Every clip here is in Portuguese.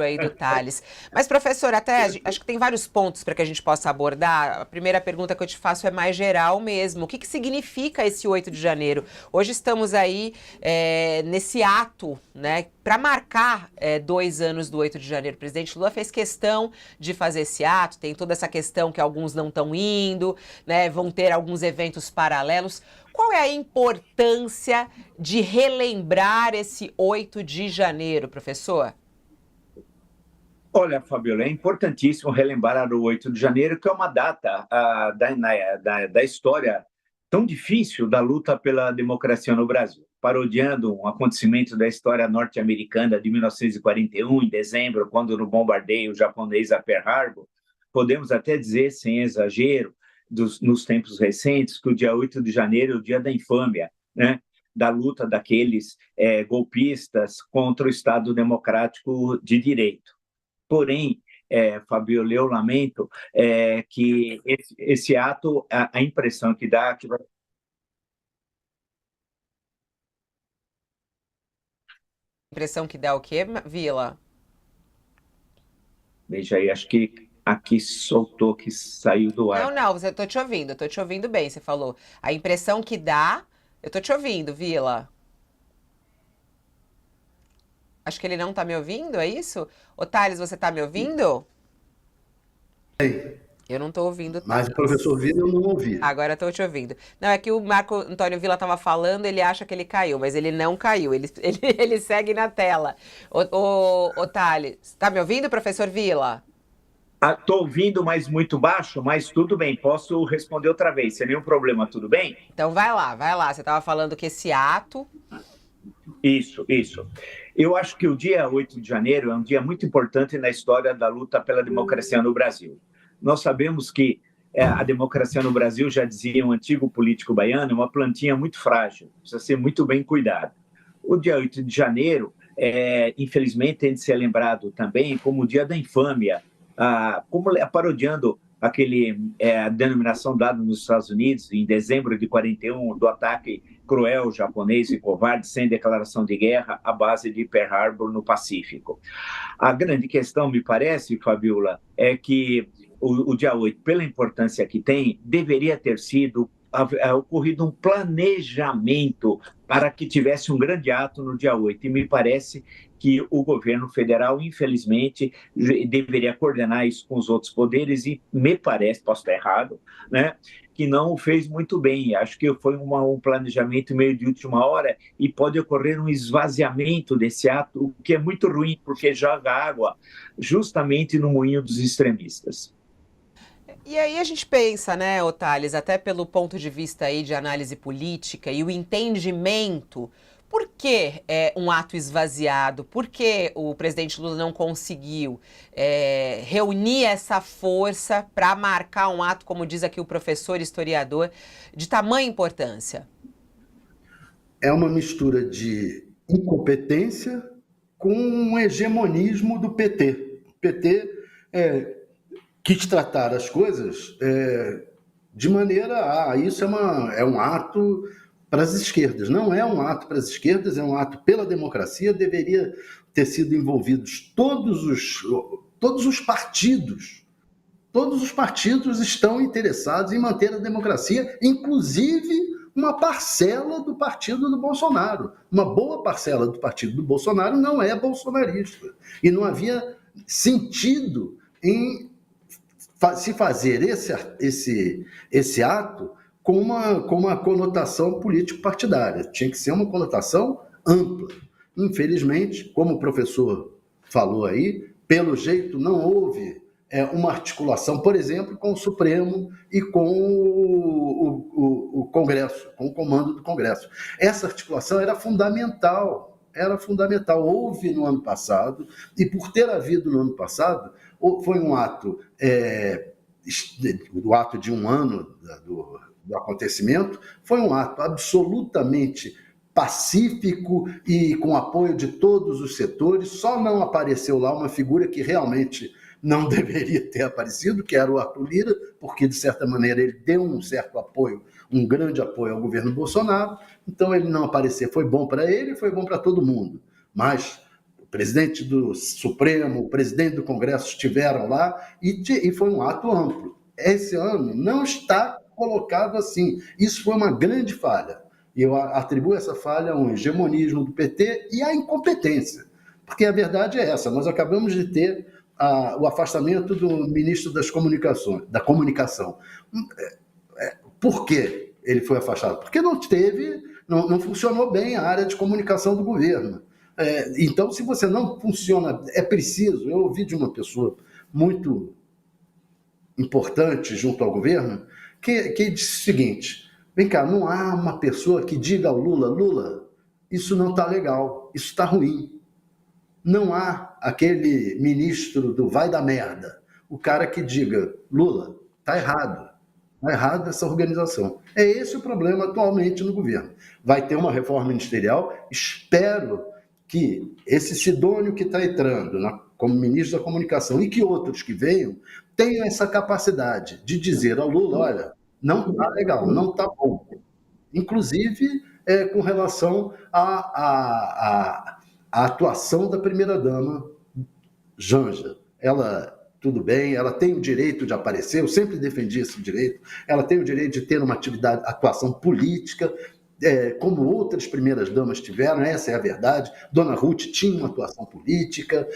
aí do Thales. Mas, professor, até acho que tem vários pontos para que a gente possa abordar. A primeira pergunta que eu te faço é mais geral mesmo. O que significa esse 8 de janeiro? Hoje estamos aí nesse ato, né, para marcar 2 anos do 8 de janeiro. O presidente Lula fez questão de fazer esse ato, tem toda essa questão que alguns não estão indo, né, vão ter alguns eventos paralelos. Qual é a importância de relembrar esse 8 de janeiro, professor? Olha, Fabiola, é importantíssimo relembrar o 8 de janeiro, que é uma data da história tão difícil da luta pela democracia no Brasil, parodiando um acontecimento da história norte-americana de 1941, em dezembro, quando no bombardeio japonês a Pearl Harbor. Podemos até dizer, sem exagero, nos tempos recentes, que o dia 8 de janeiro é o dia da infâmia, né? Da luta daqueles golpistas contra o Estado Democrático de Direito. Porém, Fabiola, eu lamento que esse ato, a impressão que dá que vai... Impressão que dá o quê, Vila? Veja aí, acho que aqui soltou, que saiu do Não, ar. não, eu tô te ouvindo bem, você falou. A impressão que dá, eu tô te ouvindo, Vila. Acho que ele não tá me ouvindo, é isso? Ô, Thales, você tá me ouvindo? Eu não tô ouvindo o Mas o Thales. professor Vila eu não ouvi. Agora eu tô te ouvindo. Não, é que o Marco Antônio Vila tava falando, ele acha que ele caiu, mas ele não caiu, ele segue na tela. Ô, Thales, tá me ouvindo, professor Vila? Estou ouvindo, mas muito baixo, mas tudo bem, posso responder outra vez, sem nenhum problema, tudo bem? Então vai lá, vai lá. Você tava falando que esse ato. Isso, isso. Eu acho que o dia 8 de janeiro é um dia muito importante na história da luta pela democracia no Brasil. Nós sabemos que a democracia no Brasil, já dizia um antigo político baiano, é uma plantinha muito frágil, precisa ser muito bem cuidada. O dia 8 de janeiro, infelizmente, tem de ser lembrado também como o dia da infâmia, parodiando a denominação dada nos Estados Unidos, em dezembro de 41, do ataque cruel, japonês e covarde, sem declaração de guerra, à base de Pearl Harbor, no Pacífico. A grande questão, me parece, Fabiola, é que o dia 8, pela importância que tem, deveria ter sido ocorrido um planejamento para que tivesse um grande ato no dia 8. E me parece que o governo federal, infelizmente, deveria coordenar isso com os outros poderes e me parece, posso estar errado, né, que não o fez muito bem. Acho que foi um planejamento meio de última hora e pode ocorrer um esvaziamento desse ato, o que é muito ruim, porque joga água justamente no moinho dos extremistas. E aí a gente pensa, né, Thales, até pelo ponto de vista aí de análise política e o entendimento, por que um ato esvaziado? Por que o presidente Lula não conseguiu reunir essa força para marcar um ato, como diz aqui o professor historiador, de tamanha importância? É uma mistura de incompetência com um hegemonismo do PT. O PT quis tratar as coisas de maneira isso é um ato para as esquerdas. Não é um ato para as esquerdas, é um ato pela democracia. Deveria ter sido envolvidos todos os partidos. Todos os partidos estão interessados em manter a democracia, inclusive uma parcela do partido do Bolsonaro. Uma boa parcela do partido do Bolsonaro não é bolsonarista. E não havia sentido em se fazer esse ato com uma conotação político-partidária. Tinha que ser uma conotação ampla. Infelizmente, como o professor falou aí, pelo jeito não houve uma articulação, por exemplo, com o Supremo e com o Congresso, com o comando do Congresso. Essa articulação era fundamental. Houve no ano passado, e por ter havido no ano passado, foi um ato, o ato de um ano do acontecimento, foi um ato absolutamente pacífico e com apoio de todos os setores. Só não apareceu lá uma figura que realmente não deveria ter aparecido, que era o Arthur Lira, porque, de certa maneira, ele deu um certo apoio, um grande apoio ao governo Bolsonaro. Então, ele não aparecer foi bom para ele, foi bom para todo mundo. Mas presidente do Supremo, o presidente do Congresso estiveram lá e foi um ato amplo. Esse ano não está colocado assim. Isso foi uma grande falha. E eu atribuo essa falha ao hegemonismo do PT e à incompetência. Porque a verdade é essa, nós acabamos de ter o afastamento do ministro da Comunicação. Por que ele foi afastado? Porque não funcionou bem a área de comunicação do governo. Então, se você não funciona, é preciso. Eu ouvi de uma pessoa muito importante junto ao governo que disse o seguinte: vem cá, não há uma pessoa que diga ao Lula, isso não está legal, isso está ruim. Não há aquele ministro do vai dar merda, o cara que diga, Lula, está errado essa organização. É esse o problema atualmente no governo. Vai ter uma reforma ministerial, espero que esse Sidônio que está entrando como ministro da Comunicação e que outros que venham tenham essa capacidade de dizer ao Lula, olha, não está legal, não está bom. Inclusive com relação à atuação da primeira-dama Janja. Ela, tudo bem, ela tem o direito de aparecer, eu sempre defendi esse direito, ela tem o direito de ter uma atuação política, como outras primeiras-damas tiveram, essa é a verdade. Dona Ruth tinha uma atuação política,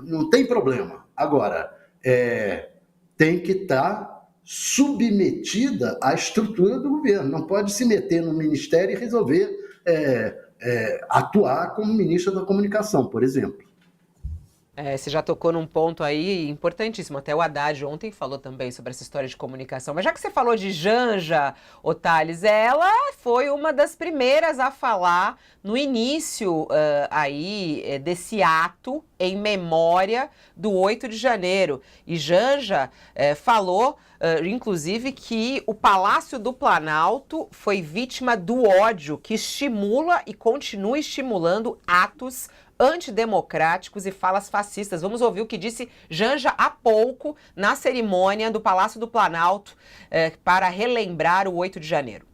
não tem problema. Agora, tem que estar submetida à estrutura do governo, não pode se meter no ministério e resolver atuar como ministra da Comunicação, por exemplo. Você já tocou num ponto aí importantíssimo, até o Haddad ontem falou também sobre essa história de comunicação, mas já que você falou de Janja, Thales, ela foi uma das primeiras a falar no início desse ato em memória do 8 de janeiro, e Janja falou, inclusive, que o Palácio do Planalto foi vítima do ódio que estimula e continua estimulando atos antidemocráticos e falas fascistas. Vamos ouvir o que disse Janja há pouco na cerimônia do Palácio do Planalto para relembrar o 8 de janeiro.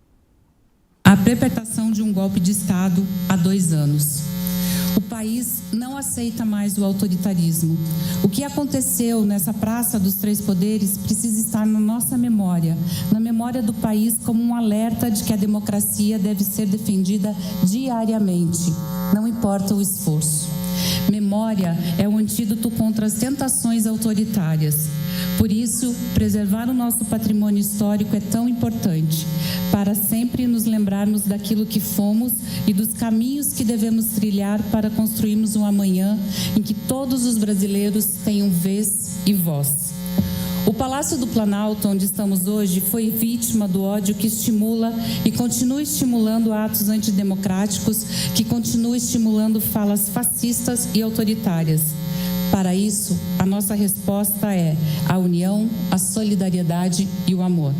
A perpetração de um golpe de Estado há 2 anos. O país não aceita mais o autoritarismo. O que aconteceu nessa Praça dos Três Poderes precisa estar na nossa memória, na memória do país, como um alerta de que a democracia deve ser defendida diariamente, não importa o esforço. Memória é o antídoto contra as tentações autoritárias. Por isso, preservar o nosso patrimônio histórico é tão importante, para sempre nos lembrarmos daquilo que fomos e dos caminhos que devemos trilhar para construirmos um amanhã em que todos os brasileiros tenham vez e voz. O Palácio do Planalto, onde estamos hoje, foi vítima do ódio que estimula e continua estimulando atos antidemocráticos, que continua estimulando falas fascistas e autoritárias. Para isso, a nossa resposta é a união, a solidariedade e o amor.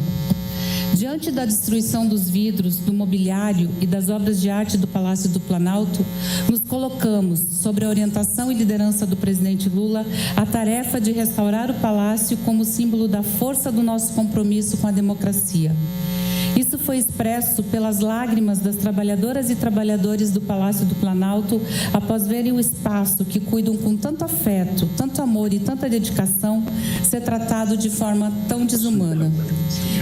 Diante da destruição dos vidros, do mobiliário e das obras de arte do Palácio do Planalto, nos colocamos, sob a orientação e liderança do presidente Lula, a tarefa de restaurar o palácio como símbolo da força do nosso compromisso com a democracia. Isso foi expresso pelas lágrimas das trabalhadoras e trabalhadores do Palácio do Planalto após verem o espaço que cuidam com tanto afeto, tanto amor e tanta dedicação ser tratado de forma tão desumana.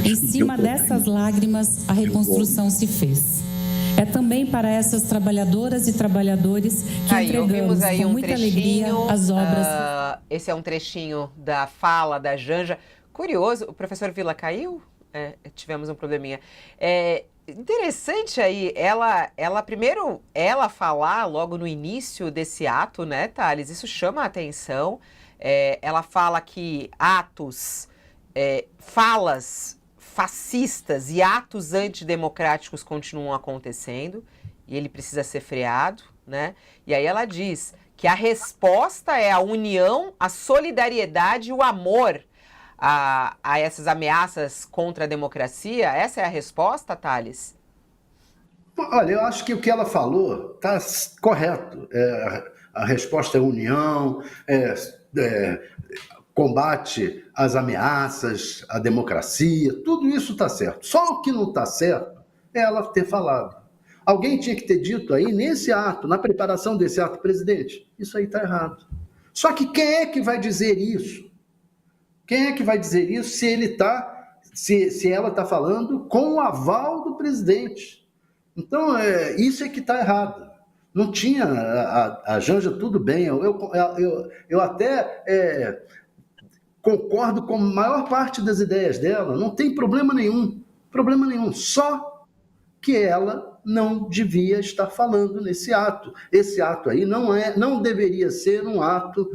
Em cima dessas lágrimas, a reconstrução se fez. É também para essas trabalhadoras e trabalhadores que entregamos com muita alegria as obras. Esse é um trechinho da fala da Janja. Curioso, o professor Vila caiu? Tivemos um probleminha. Interessante aí, ela falar logo no início desse ato, né, Thales? Isso chama a atenção. Ela fala que falas fascistas e atos antidemocráticos continuam acontecendo e ele precisa ser freado, né? E aí ela diz que a resposta é a união, a solidariedade e o amor a essas ameaças contra a democracia. Essa é a resposta, Thales? Olha, eu acho que o que ela falou está correto. A resposta é união, combate às ameaças, à democracia, tudo isso está certo. Só o que não está certo é ela ter falado. Alguém tinha que ter dito aí, nesse ato, na preparação desse ato, presidente, isso aí está errado. Só que quem é que vai dizer isso? Quem é que vai dizer isso se ela está falando com o aval do presidente? Então, isso é que está errado. Não tinha a Janja, tudo bem, eu até concordo com a maior parte das ideias dela, não tem problema nenhum, só que ela não devia estar falando nesse ato. Esse ato aí não deveria ser um ato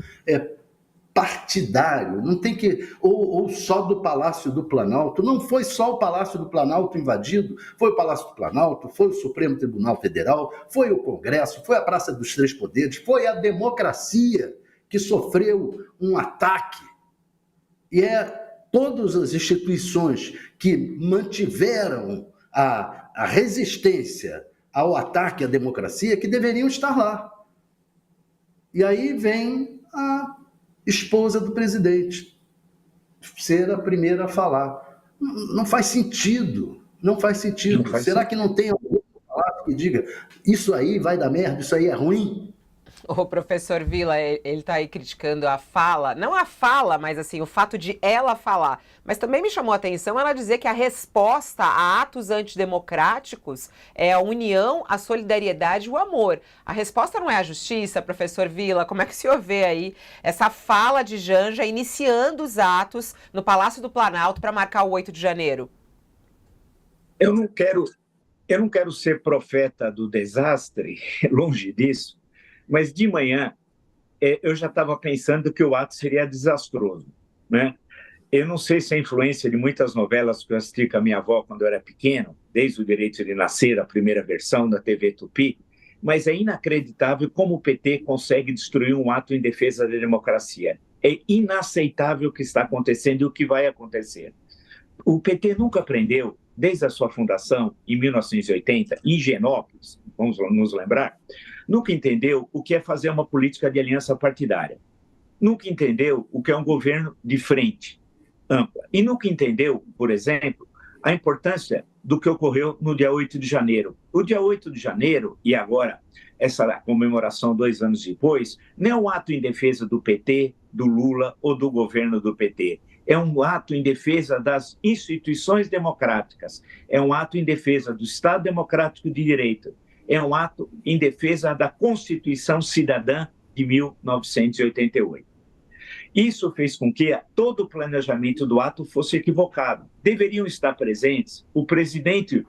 partidário, não tem que ou só do Palácio do Planalto. Não foi só o Palácio do Planalto invadido, foi o Palácio do Planalto, foi o Supremo Tribunal Federal, foi o Congresso, foi a Praça dos Três Poderes, foi a democracia que sofreu um ataque. E todas as instituições que mantiveram a resistência ao ataque à democracia que deveriam estar lá. E aí vem a esposa do presidente ser a primeira a falar. Não faz sentido. Será que não tem alguém que diga isso aí vai dar merda, isso aí é ruim? O professor Villa, ele está aí criticando a fala, não a fala, mas assim, o fato de ela falar. Mas também me chamou a atenção ela dizer que a resposta a atos antidemocráticos é a união, a solidariedade e o amor. A resposta não é a justiça, professor Villa? Como é que o senhor vê aí essa fala de Janja iniciando os atos no Palácio do Planalto para marcar o 8 de janeiro? Eu não quero ser profeta do desastre, longe disso, mas de manhã eu já estava pensando que o ato seria desastroso, né? Eu não sei se é a influência de muitas novelas que eu assisti com a minha avó quando eu era pequeno, desde O Direito de Nascer, a primeira versão da TV Tupi, mas é inacreditável como o PT consegue destruir um ato em defesa da democracia. É inaceitável o que está acontecendo e o que vai acontecer. O PT nunca aprendeu, desde a sua fundação, em 1980, em Higienópolis, vamos nos lembrar, nunca entendeu o que é fazer uma política de aliança partidária. Nunca entendeu o que é um governo de frente ampla. E nunca entendeu, por exemplo, a importância do que ocorreu no dia 8 de janeiro. O dia 8 de janeiro, e agora essa comemoração 2 anos depois, não é um ato em defesa do PT, do Lula ou do governo do PT. É um ato em defesa das instituições democráticas. É um ato em defesa do Estado Democrático de Direito. É um ato em defesa da Constituição Cidadã de 1988. Isso fez com que todo o planejamento do ato fosse equivocado. Deveriam estar presentes o presidente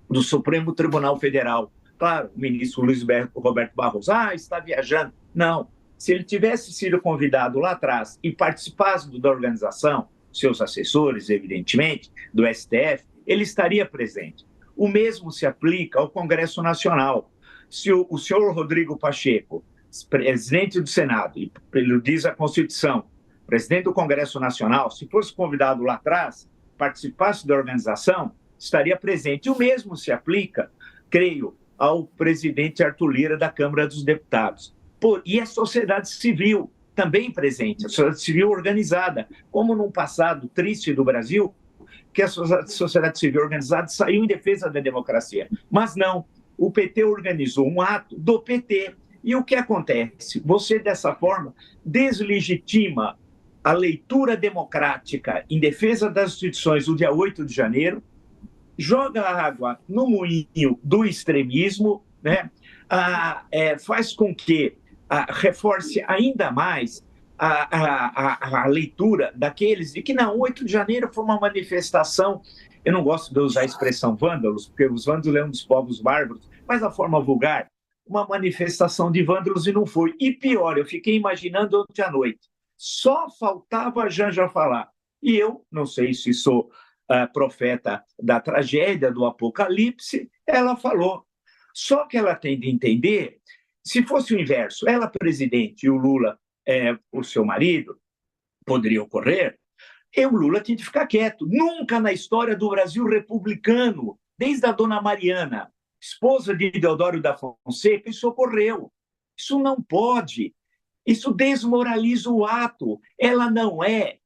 do Supremo Tribunal Federal, claro, o ministro Luiz Roberto Barroso, está viajando. Não, se ele tivesse sido convidado lá atrás e participasse da organização, seus assessores, evidentemente, do STF, ele estaria presente. O mesmo se aplica ao Congresso Nacional. Se o senhor Rodrigo Pacheco, presidente do Senado, e ele diz a Constituição, presidente do Congresso Nacional, se fosse convidado lá atrás, participasse da organização, estaria presente. E o mesmo se aplica, creio, ao presidente Arthur Lira da Câmara dos Deputados. E a sociedade civil também presente, a sociedade civil organizada, como num passado triste do Brasil, que a sociedade civil organizada saiu em defesa da democracia. Mas não, o PT organizou um ato do PT. E o que acontece? Você, dessa forma, deslegitima a leitura democrática em defesa das instituições do dia 8 de janeiro, joga água no moinho do extremismo, né? Faz com que reforce ainda mais a leitura daqueles de que, não, 8 de janeiro foi uma manifestação, eu não gosto de usar a expressão vândalos, porque os vândalos é um dos povos bárbaros, mas a forma vulgar, uma manifestação de vândalos, e não foi. E pior, eu fiquei imaginando ontem à noite, só faltava a Janja falar. E eu, não sei se sou profeta da tragédia, do apocalipse, ela falou. Só que ela tem de entender, se fosse o inverso, ela presidente e o Lula o seu marido, poderia ocorrer, e o Lula tinha de ficar quieto. Nunca na história do Brasil republicano, desde a dona Mariana, esposa de Deodoro da Fonseca, isso ocorreu. Isso não pode. Isso desmoraliza o ato. Ela não é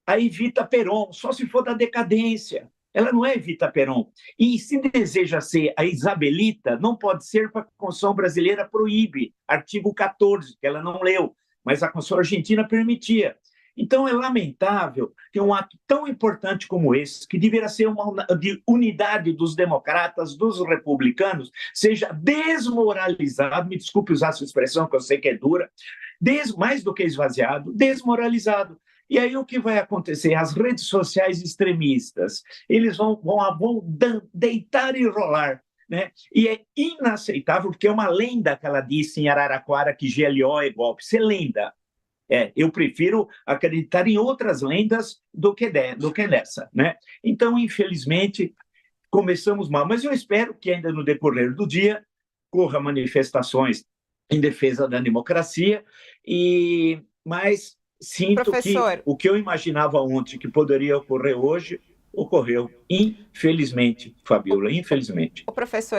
a Evita Peron, só se for da decadência. ela não é Evita Peron. E se deseja ser a Isabelita, não pode ser, porque a Constituição brasileira proíbe, artigo 14, que ela não leu, mas a Constituição argentina permitia. Então, é lamentável que um ato tão importante como esse, que deveria ser uma de unidade dos democratas, dos republicanos, seja desmoralizado, me desculpe usar essa expressão, que eu sei que é dura, mais do que esvaziado, desmoralizado. E aí o que vai acontecer? As redes sociais extremistas, eles vão deitar e rolar, né? E é inaceitável, porque é uma lenda que ela disse em Araraquara que GLO é golpe. Isso é lenda. Eu prefiro acreditar em outras lendas do que nessa, né? Então, infelizmente, começamos mal. Mas eu espero que ainda no decorrer do dia corra manifestações em defesa da democracia, mas sinto Professor, que o que eu imaginava ontem que poderia ocorrer hoje, ocorreu. Infelizmente, Fabiola, infelizmente. o professor